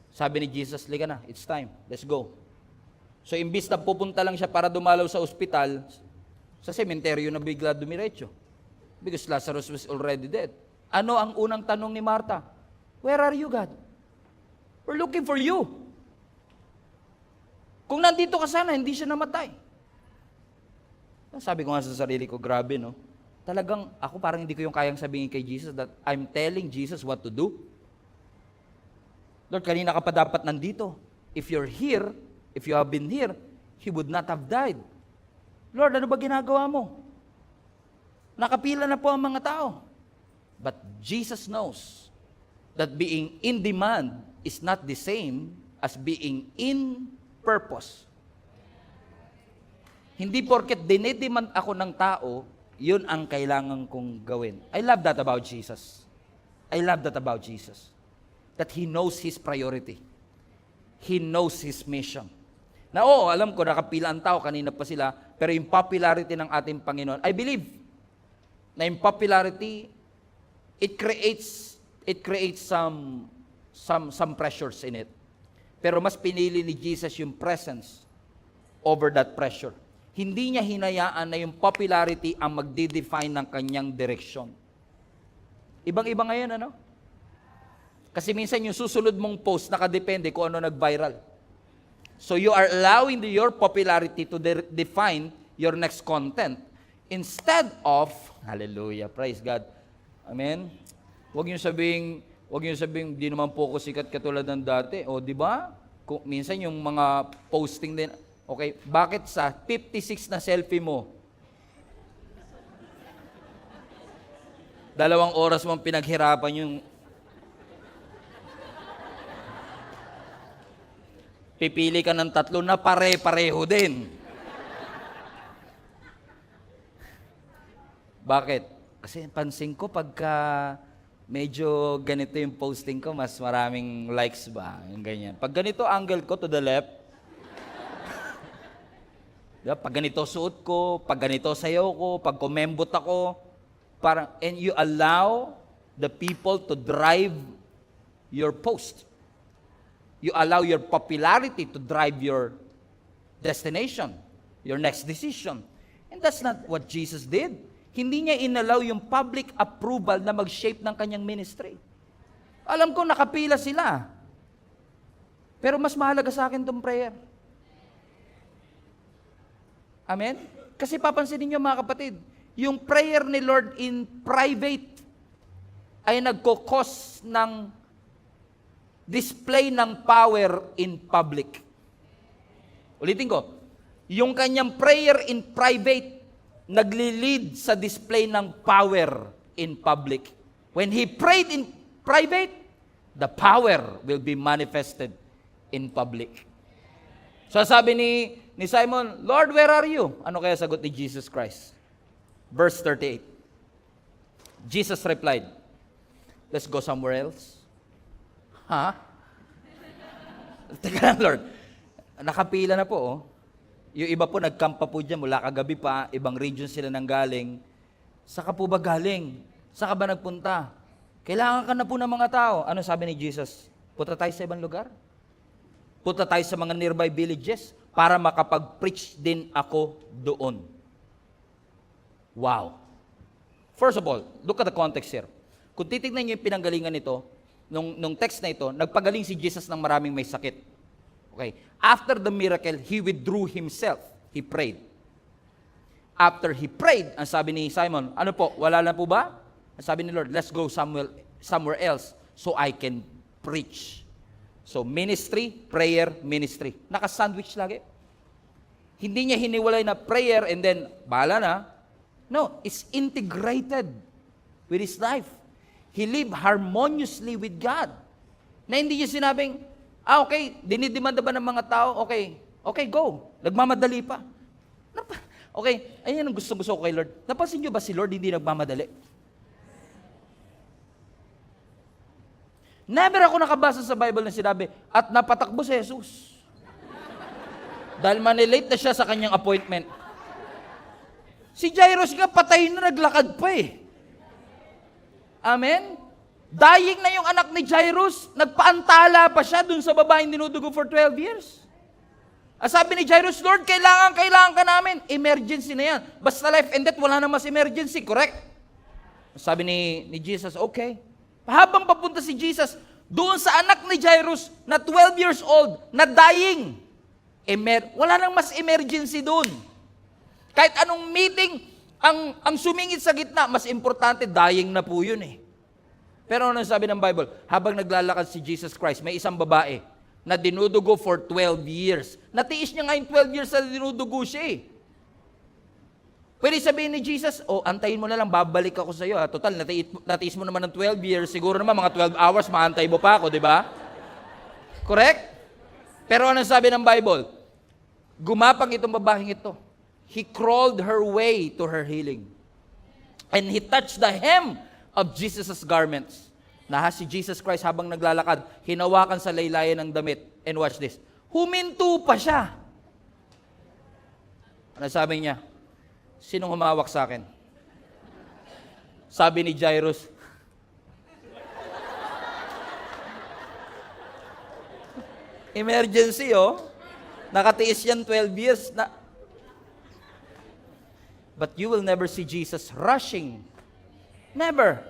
sabi ni Jesus, liga na, it's time, let's go. So imbis na pupunta lang siya para dumalaw sa ospital, sa sementeryo na bigla dumiretso. Because Lazarus was already dead. Ano ang unang tanong ni Martha? Where are you, God? We're looking for you. Kung nandito ka sana, hindi siya namatay. Sabi ko nga sa sarili ko, grabe no? Talagang ako parang hindi ko yung kayang sabihin kay Jesus that I'm telling Jesus what to do. Lord, kanina ka pa dapat nandito. If you're here, if you have been here, He would not have died. Lord, ano ba ginagawa mo? Nakapila na po ang mga tao. But Jesus knows that being in demand is not the same as being in purpose. Hindi porket dinedemand ako ng tao, yun ang kailangan kong gawin. I love that about Jesus. I love that about Jesus. That He knows His priority. He knows His mission. Na alam ko, nakapila ang tao, kanina pa sila, pero yung popularity ng ating Panginoon, I believe na yung popularity, it creates some pressures in it. Pero mas pinili ni Jesus yung presence over that pressure. Hindi niya hinayaan na yung popularity ang magde-define ng kanyang direksyon. Ibang-iba ngayon, ano? Kasi minsan yung susunod mong post, nakadepende kung ano nag-viral. So you are allowing your popularity to define your next content. Instead of, hallelujah, praise God. Amen? Huwag niyo sabing, di naman po ako sikat katulad ng dati. O, di ba? Minsan yung mga posting din, okay, bakit sa 56 na selfie mo, 2 oras mong pinaghirapan yung pipili ka ng 3 na pare-pareho din. Bakit? Kasi pansin ko pagka medyo ganito yung posting ko, mas maraming likes ba? Yung ganyan. Pag ganito angle ko to the left, diba? Pag ganito suot ko, pag ganito sayaw ko, pag kumembot ako, parang, and you allow the people to drive your post. You allow your popularity to drive your destination, your next decision. And that's not what Jesus did. Hindi niya inalaw yung public approval na mag-shape ng kanyang ministry. Alam ko, nakapila sila. Pero mas mahalaga sa akin itong prayer. Amen? Kasi papansinin niyo mga kapatid, yung prayer ni Lord in private ay nagkukos ng display ng power in public. Ulitin ko, yung kanyang prayer in private nagli-lead sa display ng power in public. When he prayed in private, the power will be manifested in public. So sabi ni Simon, Lord, where are you? Ano kaya sagot ni Jesus Christ? Verse 38. Jesus replied, let's go somewhere else. Ha? Teka lang, Lord. Nakapila na po, oh. Yung iba po, nagkampa po dyan mula kagabi pa, ibang region sila nang galing. Saka po ba galing? Saka ba nagpunta? Kailangan ka na po ng mga tao. Ano sabi ni Jesus? Punta tayo sa ibang lugar? Punta tayo sa mga nearby villages para makapag-preach din ako doon. Wow. First of all, look at the context here. Kung titignan niyo yung pinanggalingan nito, nung text na ito, nagpagaling si Jesus ng maraming may sakit. Okay. After the miracle, he withdrew himself. He prayed. After he prayed, ang sabi ni Simon, ano po, wala na po ba? Ang sabi ni Lord, let's go somewhere else so I can preach. So ministry, prayer, ministry. Naka-sandwich lagi. Hindi niya hiniwalay na prayer and then, bahala na. No, it's integrated with his life. He lived harmoniously with God. Na hindi niya sinabing, okay, dinidemanda ba ng mga tao? Okay, go. Nagmamadali pa. Okay, ayun ang gusto ko kay Lord. Napansin niyo ba si Lord hindi nagmamadali? Never ako nakabasa sa Bible na sinabi, at napatakbo si Jesus. Dahil manilate na siya sa kanyang appointment. Si Jairus nga, patay na, naglakad pa eh. Amen? Dying na yung anak ni Jairus, nagpaantala pa siya dun sa babaeng dinudugo for 12 years. Sabi ni Jairus, Lord, kailangan ka namin. Emergency na yan. Basta life and death, wala na mas emergency, correct? Sabi ni Jesus, okay. Habang papunta si Jesus, doon sa anak ni Jairus, na 12 years old, na dying, wala nang mas emergency doon. Kahit anong meeting, ang sumingit sa gitna, mas importante, dying na po yun eh. Pero ano sabi ng Bible? Habang naglalakad si Jesus Christ, may isang babae na dinudugo for 12 years. Natiis niya nga yung 12 years na dinudugo siya eh. Pwede sabihin ni Jesus, antayin mo na lang, babalik ako sa iyo. Total, natiis mo naman ng 12 years, siguro naman mga 12 hours, maantay mo pa ako, di ba? Correct? Pero ano sabi ng Bible? Gumapang itong babaeng ito. He crawled her way to her healing. And he touched the hem of Jesus' garments. Si Jesus Christ habang naglalakad, hinawakan sa laylayan ng damit. And watch this. Huminto pa siya. Ano sabi niya? Sinong humawak sa akin? Sabi ni Jairus, emergency Nakatiis yan 12 years na. But you will never see Jesus rushing. Never.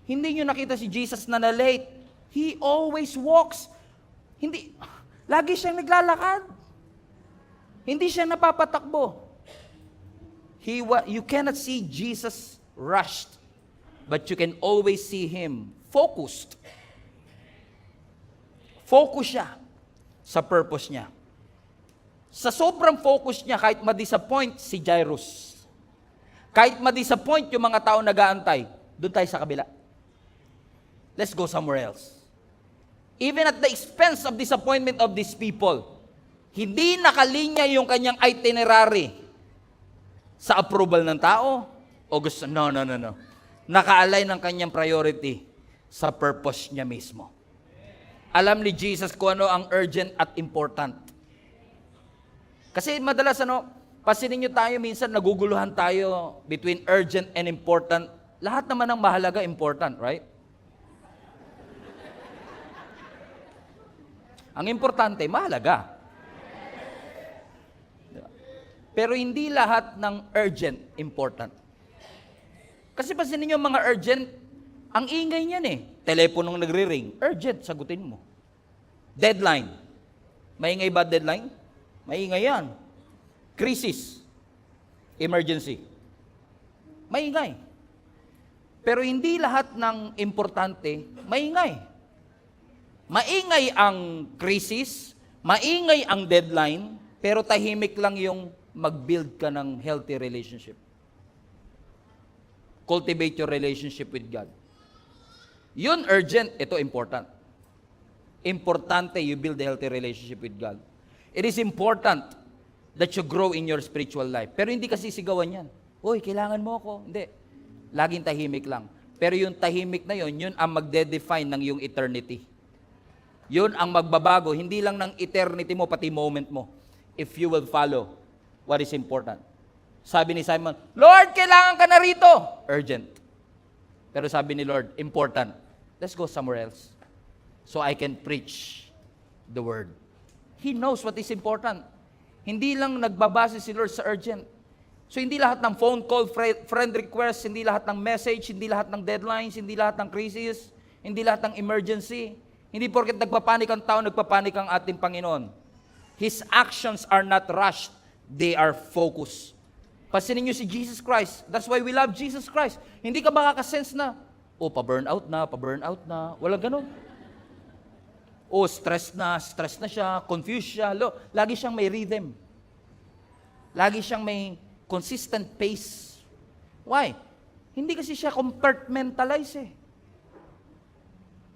Hindi nyo nakita si Jesus na na-late. He always walks. Lagi siyang naglalakad. Hindi siya napapatakbo. You cannot see Jesus rushed, but you can always see Him focused. Focus siya sa purpose niya. Sa sobrang focus niya, kahit ma-disappoint si Jairus, kahit ma-disappoint yung mga tao nag-aantay, doon tayo sa kabila. Let's go somewhere else. Even at the expense of disappointment of these people, hindi nakalinya yung kanyang itinerary sa approval ng tao o gusto, no. Naka-align ng kanyang priority sa purpose niya mismo. Alam ni Jesus kung ano ang urgent at important. Kasi madalas pasinin nyo tayo minsan, naguguluhan tayo between urgent and important. Lahat naman ng mahalaga, important, right? Ang importante, mahalaga. Pero hindi lahat ng urgent, important. Kasi pasinin nyo mga urgent, ang ingay niyan eh. Teleponong nagre-ring, urgent, sagutin mo. Deadline. Maingay ba deadline? Maingay yan. Crisis. Emergency. Maingay. Pero hindi lahat ng importante, maingay. Maingay ang crisis, maingay ang deadline, pero tahimik lang yung mag-build ka ng healthy relationship. Cultivate your relationship with God. Yun urgent, ito important. Importante you build a healthy relationship with God. It is important that you grow in your spiritual life. Pero hindi kasi sigawan yan. Uy, kailangan mo ako. Hindi. Laging tahimik lang. Pero yung tahimik na yun ang magde-define ng yung eternity. Yun ang magbabago, hindi lang ng eternity mo, pati moment mo. If you will follow what is important. Sabi ni Simon, Lord, kailangan ka na rito. Urgent. Pero sabi ni Lord, important. Let's go somewhere else. So I can preach the word. He knows what is important. Hindi lang nagbabase si Lord sa urgent. So hindi lahat ng phone call, friend request, hindi lahat ng message, hindi lahat ng deadlines, hindi lahat ng crisis, hindi lahat ng emergency. Hindi porket nagpapanik ang tao, nagpapanik ang ating Panginoon. His actions are not rushed. They are focused. Pasinin niyo si Jesus Christ. That's why we love Jesus Christ. Hindi ka makakasense na, pa-burnout na. Walang ganun. Stress na siya, confused siya. Lagi siyang may rhythm. Lagi siyang may consistent pace. Why? Hindi kasi siya compartmentalize eh.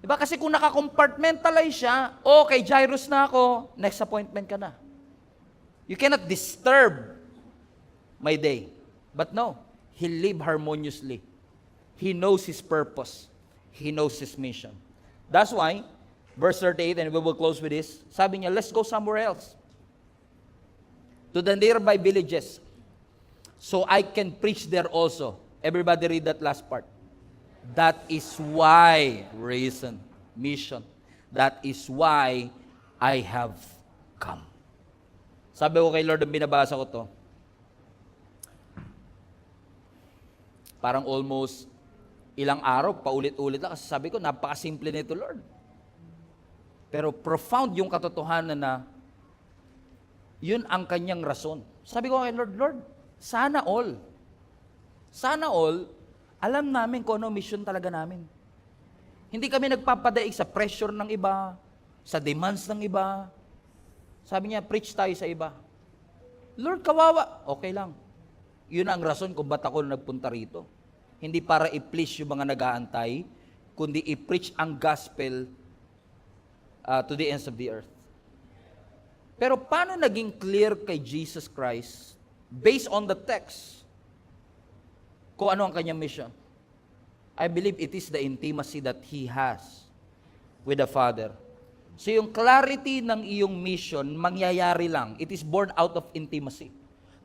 Diba? Kasi kung naka-compartmentalize siya, kay Jairus na ako, next appointment ka na. You cannot disturb my day. But no, he lived harmoniously. He knows his purpose. He knows his mission. That's why, verse 38, and we will close with this, sabi niya, let's go somewhere else. To the nearby villages, so I can preach there also. Everybody read that last part. That is why, reason, mission. That is why I have come. Sabi ko kay Lord, binabasa ko to. Parang almost ilang araw, paulit-ulit lang. Kasi sabi ko, napakasimple nito, Lord. Pero profound yung katotohanan na yun ang kanyang rason. Sabi ko kay Lord, sana all, alam namin kung ano mission talaga namin. Hindi kami nagpapadaig sa pressure ng iba, sa demands ng iba. Sabi niya, preach tayo sa iba. Lord, kawawa. Okay lang. Yun ang rason kung ba't ako nagpunta rito. Hindi para i-please yung mga nag-aantay, kundi i-preach ang gospel to the ends of the earth. Pero paano naging clear kay Jesus Christ, based on the text, kung ano ang kanyang mission? I believe it is the intimacy that He has with the Father. So yung clarity ng iyong mission, mangyayari lang. It is born out of intimacy.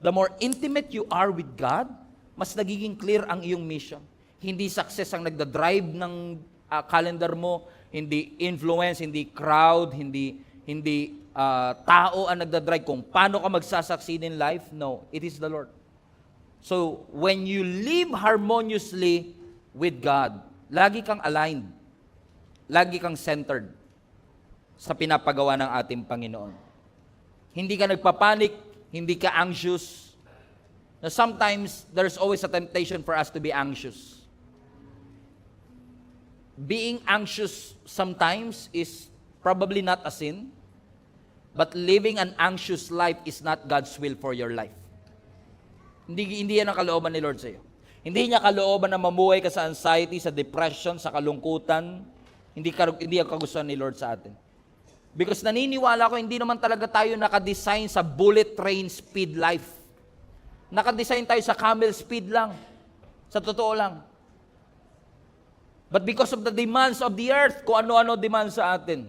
The more intimate you are with God, mas nagiging clear ang iyong mission. Hindi success ang nagda-drive ng calendar mo, hindi influence, hindi crowd, hindi tao ang nagda-drive kung paano ka magsasucceed in life. No, it is the Lord. So, when you live harmoniously with God, lagi kang aligned, lagi kang centered sa pinapagawa ng ating Panginoon. Hindi ka nagpapanik, hindi ka anxious. Now, sometimes, there's always a temptation for us to be anxious. Being anxious sometimes is probably not a sin, but living an anxious life is not God's will for your life. Hindi yan ang kalooban ni Lord sa iyo. Hindi niya kalooban na mamuhay ka sa anxiety, sa depression, sa kalungkutan. Hindi ang kagustuhan ni Lord sa atin. Because naniniwala ko, hindi naman talaga tayo nakadesign sa bullet train speed life. Nakadesign tayo sa camel speed lang. Sa totoo lang. But because of the demands of the earth, kung ano-ano demands sa atin,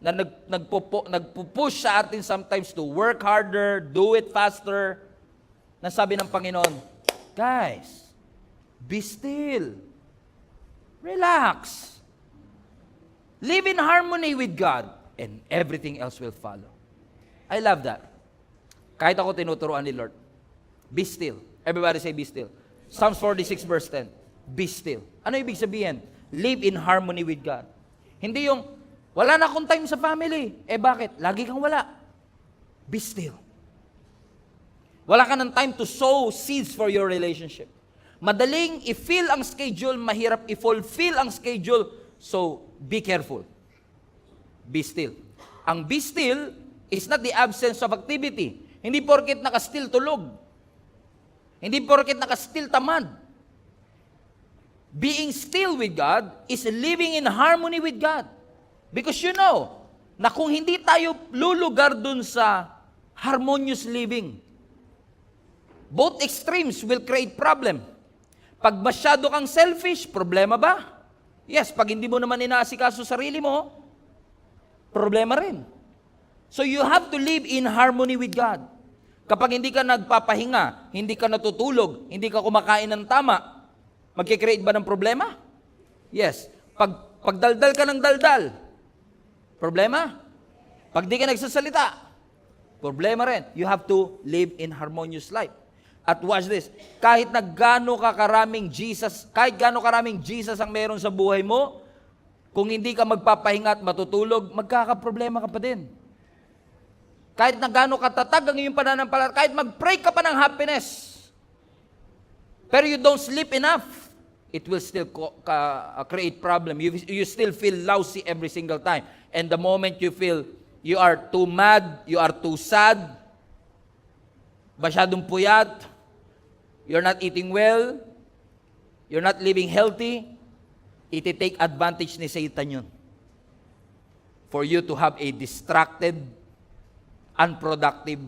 na nagpupush sa atin sometimes to work harder, do it faster, nasabi ng Panginoon, guys, be still. Relax. Live in harmony with God, and everything else will follow. I love that. Kahit ako tinuturuan ni Lord, be still. Everybody say, be still. Psalms 46 verse 10, be still. Ano ibig sabihin? Live in harmony with God. Hindi yung, wala na akong time sa family. Eh bakit? Lagi kang wala. Be still. Wala ka ng time to sow seeds for your relationship. Madaling i-fill ang schedule, mahirap i-fulfill ang schedule. So, be careful. Be still. Ang be still is not the absence of activity. Hindi porket naka-still tulog. Hindi porket naka-still tamad. Being still with God is living in harmony with God. Because you know, na kung hindi tayo lulugar dun sa harmonious living, both extremes will create problem. Pag masyado kang selfish, problema ba? Yes, pag hindi mo naman inaasikaso sarili mo, problema rin. So you have to live in harmony with God. Kapag hindi ka nagpapahinga, hindi ka natutulog, hindi ka kumakain ng tama, magkikreate ba ng problema? Yes. Pag daldal ka ng daldal, problema? Pag di ka nagsasalita, problema rin. You have to live in harmonious life. At watch this, kahit na gaano karaming Jesus ang meron sa buhay mo, kung hindi ka magpapahinga at matutulog, magkakaproblema ka pa din. Kahit na gaano katatag ang iyong pananampalataya, kahit mag-pray ka pa ng happiness, pero you don't sleep enough, it will still create problem. You still feel lousy every single time. And the moment you feel you are too mad, you are too sad, masyadong puyat, you're not eating well, you're not living healthy, iti-take advantage ni Satan yun. For you to have a distracted, unproductive,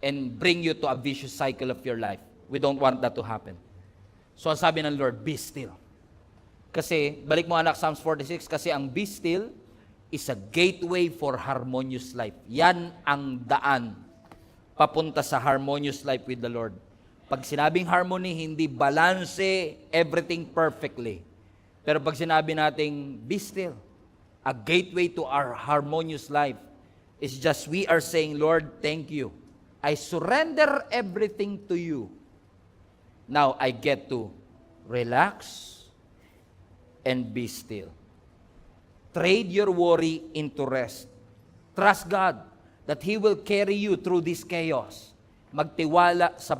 and bring you to a vicious cycle of your life. We don't want that to happen. So ang sabi ng Lord, be still. Kasi, balik mo anak, Psalms 46, kasi ang be still is a gateway for harmonious life. Yan ang daan papunta sa harmonious life with the Lord. Pag sinabing harmony, hindi balance everything perfectly. Pero pag sinabi nating be still, a gateway to our harmonious life is just we are saying, Lord, thank you. I surrender everything to you. Now I get to relax and be still. Trade your worry into rest. Trust God that He will carry you through this chaos. Magtiwala sa